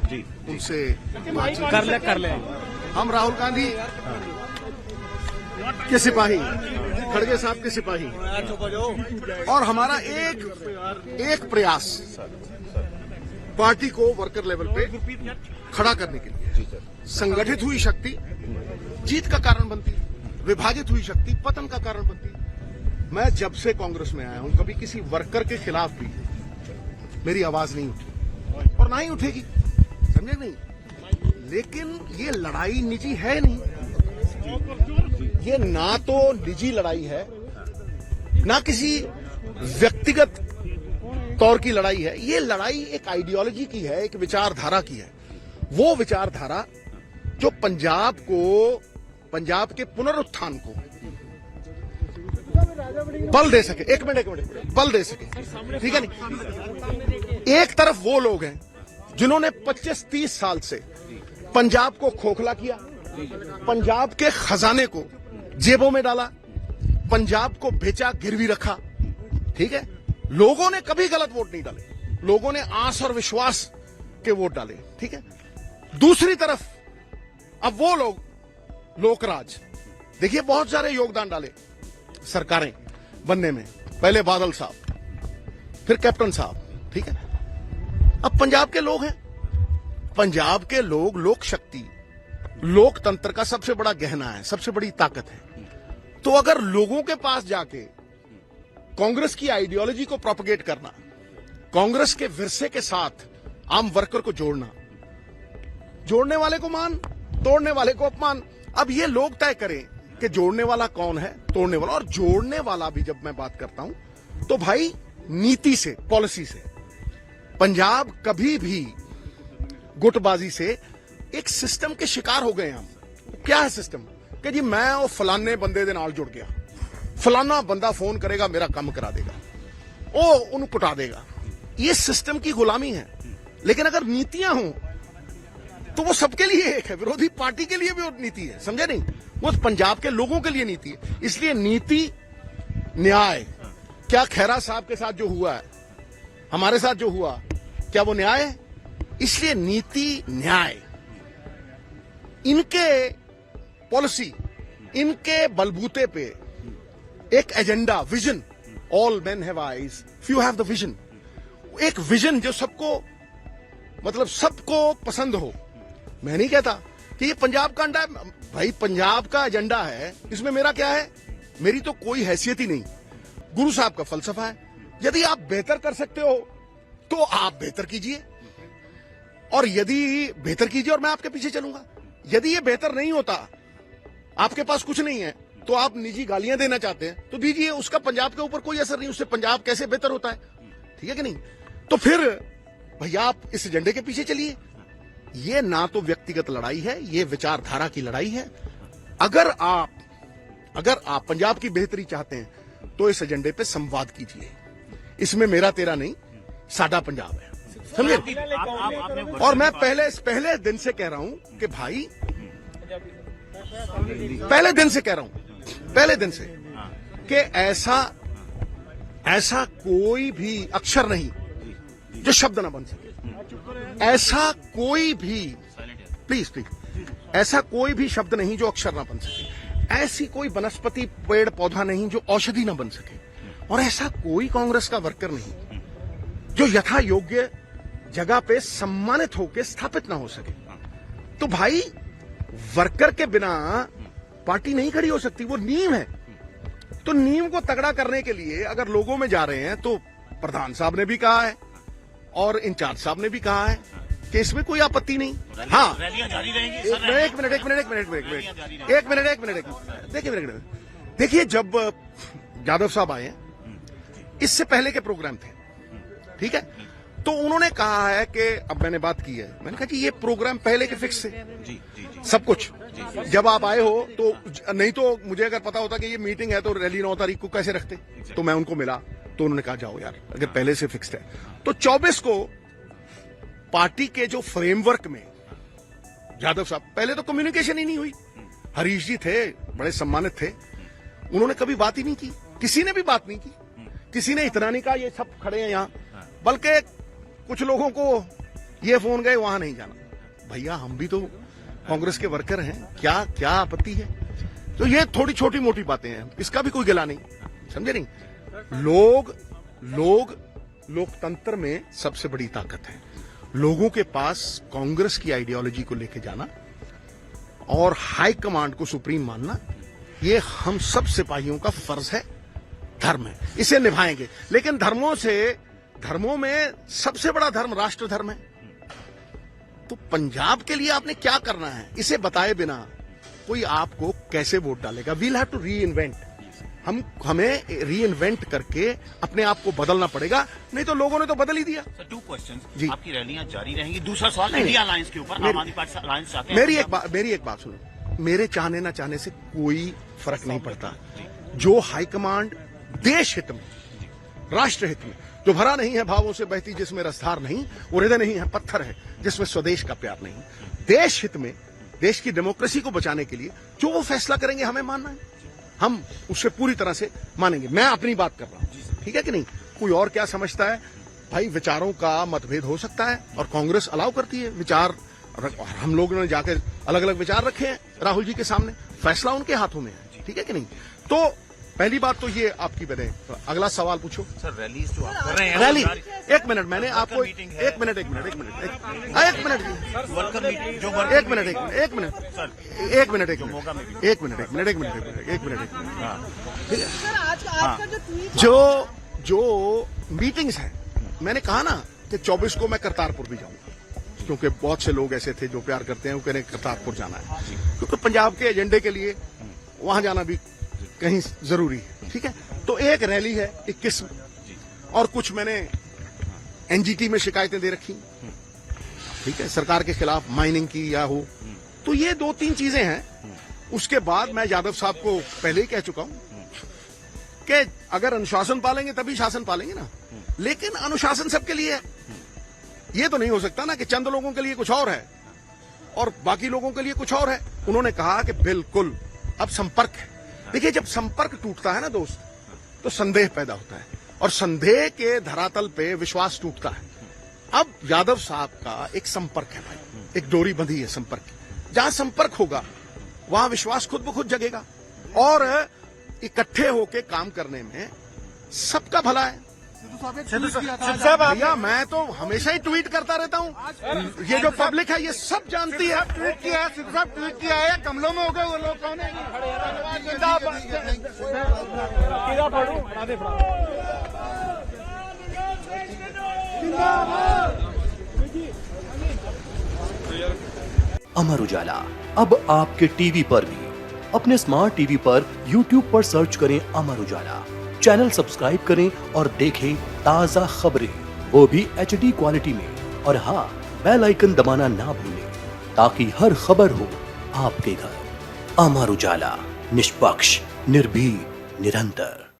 जी उनसे कर ले हम राहुल गांधी के सिपाही, खड़गे साहब के सिपाही, और हमारा एक प्रयास पार्टी को वर्कर लेवल पे खड़ा करने के लिए। संगठित हुई शक्ति जीत का कारण बनती, विभाजित हुई शक्ति पतन का कारण बनती। मैं जब से कांग्रेस में आया हूं कभी किसी वर्कर के खिलाफ भी मेरी आवाज नहीं उठी और ना ही उठेगी, समझे नहीं। लेकिन ये लड़ाई निजी है नहीं, ये ना तो निजी लड़ाई है, ना किसी व्यक्तिगत तौर की लड़ाई है। ये लड़ाई एक आइडियोलॉजी की है, एक विचारधारा की है। वो विचारधारा जो पंजाब के पुनरुत्थान को बल दे सके। एक मिनट बल दे सके, ठीक है नहीं। एक तरफ वो लोग हैं जिन्होंने 25-30 साल से पंजाब को खोखला किया, पंजाब के खजाने को जेबों में डाला, पंजाब को बेचा, गिरवी रखा, ठीक है। लोगों ने कभी गलत वोट नहीं डाले, लोगों ने आस और विश्वास के वोट डाले, ठीक है। दूसरी तरफ अब वो लोग लोकराज, देखिए बहुत सारे योगदान डाले सरकारें बनने में, पहले बादल साहब, फिर कैप्टन साहब, ठीक है। अब पंजाब के लोग हैं, पंजाब के लोग लोक शक्ति, लोकतंत्र का सबसे बड़ा गहना है, सबसे बड़ी ताकत है। तो अगर लोगों के पास जाके कांग्रेस की आइडियोलॉजी को प्रोपगेट करना, कांग्रेस के विरसे के साथ आम वर्कर को जोड़ना, जोड़ने वाले को मान, तोड़ने वाले को अपमान। अब ये लोग तय करें कि जोड़ने वाला कौन है, तोड़ने वाला। और जोड़ने वाला भी जब मैं बात करता हूं तो भाई नीति से, पॉलिसी से। पंजाब कभी भी गुटबाजी से एक सिस्टम के शिकार हो गए हम। क्या है सिस्टम? कि जी मैं और फलाने बंदे दे नाल जुड़ गया, फलाना बंदा फोन करेगा मेरा काम करा देगा, ओ उन्हें कुटा देगा। ये सिस्टम की गुलामी है। लेकिन अगर नीतियां हों तो वो सबके लिए एक है, विरोधी पार्टी के लिए भी वो नीति है, समझे नहीं। वो पंजाब के लोगों के लिए नीति है। इसलिए नीति, न्याय, क्या खैरा साहब के साथ जो हुआ है, हमारे साथ जो हुआ, क्या वो न्याय है? इसलिए नीति, न्याय, इनके पॉलिसी, इनके बलबूते पे एक agenda, vision. All men have eyes, few have the vision. एक विजन जो सबको, मतलब सबको पसंद हो। मैं नहीं कहता कि ये पंजाब का अंडा है, भाई पंजाब का एजेंडा है, इसमें मेरा क्या है? मेरी तो कोई हैसियत ही नहीं। गुरु साहब का फलसफा है, यदि आप बेहतर कर सकते हो तो आप बेहतर कीजिए, और यदि बेहतर कीजिए और मैं आपके पीछे चलूंगा। यदि ये बेहतर नहीं होता, आपके पास कुछ नहीं है, तो आप निजी गालियां देना चाहते हैं तो दीजिए, उसका पंजाब के ऊपर कोई असर नहीं, उससे पंजाब कैसे बेहतर होता है, ठीक है कि नहीं। तो फिर भैया आप इस एजेंडे के पीछे चलिए। ये ना तो व्यक्तिगत लड़ाई है, ये विचारधारा की लड़ाई है। अगर आप पंजाब की बेहतरी चाहते हैं तो इस एजेंडे पे संवाद कीजिए। इसमें मेरा तेरा नहीं, साडा पंजाब है, समझे। और मैं पहले दिन से कह रहा हूं कि भाई, पहले दिन से कि ऐसा कोई भी अक्षर नहीं जो शब्द ना बन सके, ऐसा कोई भी, प्लीज ऐसा कोई भी शब्द नहीं जो अक्षर ना बन सके, ऐसी कोई वनस्पति, पेड़ पौधा नहीं जो औषधि ना बन सके, और ऐसा कोई कांग्रेस का वर्कर नहीं जो यथा योग्य जगह पे सम्मानित होकर स्थापित ना हो सके। तो भाई वर्कर के बिना पार्टी नहीं खड़ी हो सकती, वो नींव है। तो नींव को तगड़ा करने के लिए अगर लोगों में जा रहे हैं तो प्रधान साहब ने भी कहा है और इंचार्ज साहब ने भी कहा है कि इसमें कोई आपत्ति नहीं। हाँ, एक मिनट, देखिए जब यादव साहब आए, इससे पहले के प्रोग्राम थे, ठीक है, तो उन्होंने कहा है कि, अब मैंने बात की है, मैंने कहा कि ये प्रोग्राम पहले के फिक्स थे, सब कुछ। जब आप आए हो तो, नहीं तो मुझे अगर पता होता कि ये मीटिंग है तो रैली 9 तारीख को कैसे रखते। तो मैं उनको मिला तो उन्होंने कहा जाओ यार, अगर पहले से फिक्स्ड है तो 24 को पार्टी के जो फ्रेमवर्क में यादव साहब, पहले तो कम्युनिकेशन ही नहीं हुई। हरीश जी थे, बड़े सम्मानित थे, उन्होंने कभी बात ही नहीं की, किसी ने भी बात नहीं की, किसी ने इतना नहीं कहा ये सब खड़े हैं यहां, बल्कि कुछ लोगों को ये फोन गए वहां नहीं जाना। भैया हम भी तो कांग्रेस के वर्कर हैं, क्या क्या आपत्ति है? तो ये थोड़ी छोटी मोटी बातें हैं, इसका भी कोई गिला नहीं, समझे नहीं? लोकतंत्र में सबसे बड़ी ताकत है लोगों के पास कांग्रेस की आइडियोलॉजी को लेके जाना और हाई कमांड को सुप्रीम मानना। ये हम सब सिपाहियों का फर्ज है, धर्म है, इसे निभाएंगे। लेकिन धर्मों में सबसे बड़ा धर्म राष्ट्र धर्म है। तो पंजाब के लिए आपने क्या करना है, इसे बताए बिना कोई आपको कैसे वोट डालेगा? We'll have to reinvent. हमें री इन्वेंट करके अपने आप को बदलना पड़ेगा, नहीं तो लोगों ने तो बदल ही दिया। सर, 2 क्वेश्चन जी। आपकी रैलियां जारी रहेंगी। दूसरा सवाल इंडिया अलायंस के ऊपर, आम आदमी पार्टी अलायंस चाहते हैं। मेरी एक बात सुनो, मेरे चाहने ना चाहने से कोई फर्क नहीं पड़ता। जो हाईकमांड देश हित में, राष्ट्र हित में, जो भरा नहीं है भावों से बहती जिसमें रसधार नहीं, वो हृदय नहीं है पत्थर है जिसमें स्वदेश का प्यार नहीं, देश हित में, देश की डेमोक्रेसी को बचाने के लिए जो वो फैसला करेंगे हमें मानना है, हम उससे पूरी तरह से मानेंगे। मैं अपनी बात कर रहा हूं, ठीक है कि नहीं? कोई और क्या समझता है? भाई विचारों का मतभेद हो सकता है और कांग्रेस अलाउ करती है विचार। हम लोगों ने जाकर अलग अलग विचार रखे हैं राहुल जी के सामने, फैसला उनके हाथों में है, ठीक है कि नहीं? तो पहली बात तो ये आपकी बने। अगला सवाल पूछो। सर, रैलीज जो आप कर रहे हैं, रैली, एक मिनट, मैंने आपको एक मिनट वर्कर मीटिंग जो एक मिनट आज का जो ट्वीट जो मीटिंग्स हैं, मैंने कहा ना कि 24 को मैं करतारपुर भी जाऊंगा, क्योंकि बहुत से लोग ऐसे थे जो प्यार करते हैं, वो कह रहे करतारपुर जाना है, क्योंकि पंजाब के एजेंडे के लिए वहां जाना भी कहीं जरूरी है, ठीक है? तो एक रैली है 21 में, और कुछ मैंने एनजीटी में शिकायतें दे रखी, ठीक है, सरकार के खिलाफ माइनिंग की या हो, तो ये 2-3 चीजें हैं। उसके बाद मैं यादव साहब को पहले ही कह चुका हूं कि अगर अनुशासन पालेंगे तभी शासन पालेंगे ना, लेकिन अनुशासन सबके लिए है। ये तो नहीं हो सकता ना कि चंद लोगों के लिए कुछ और है और बाकी लोगों के लिए कुछ और है। उन्होंने कहा कि बिल्कुल अब संपर्क है। देखिए, जब संपर्क टूटता है ना दोस्त, तो संदेह पैदा होता है, और संदेह के धरातल पे विश्वास टूटता है। अब यादव साहब का एक संपर्क है भाई, एक डोरी बंधी है संपर्क की। जहां संपर्क होगा वहां विश्वास खुद ब खुद जगेगा, और इकट्ठे होके काम करने में सबका भला है। भैया मैं तो हमेशा ही ट्वीट करता रहता हूँ, ये जो पब्लिक है ये सब जानती है। ट्वीट किया है, सिर्फ साहब ट्वीट किया है, कमलों में हो गए वो लोग, कौन है? अमर उजाला अब आपके टीवी पर भी। अपने स्मार्ट टीवी पर YouTube पर सर्च करें अमर उजाला, चैनल सब्सक्राइब करें और देखें ताजा खबरें, वो भी HD क्वालिटी में। और हाँ, बेल आइकन दबाना ना भूलें ताकि हर खबर हो आपके घर। अमर उजाला, निष्पक्ष, निर्भीक, निरंतर।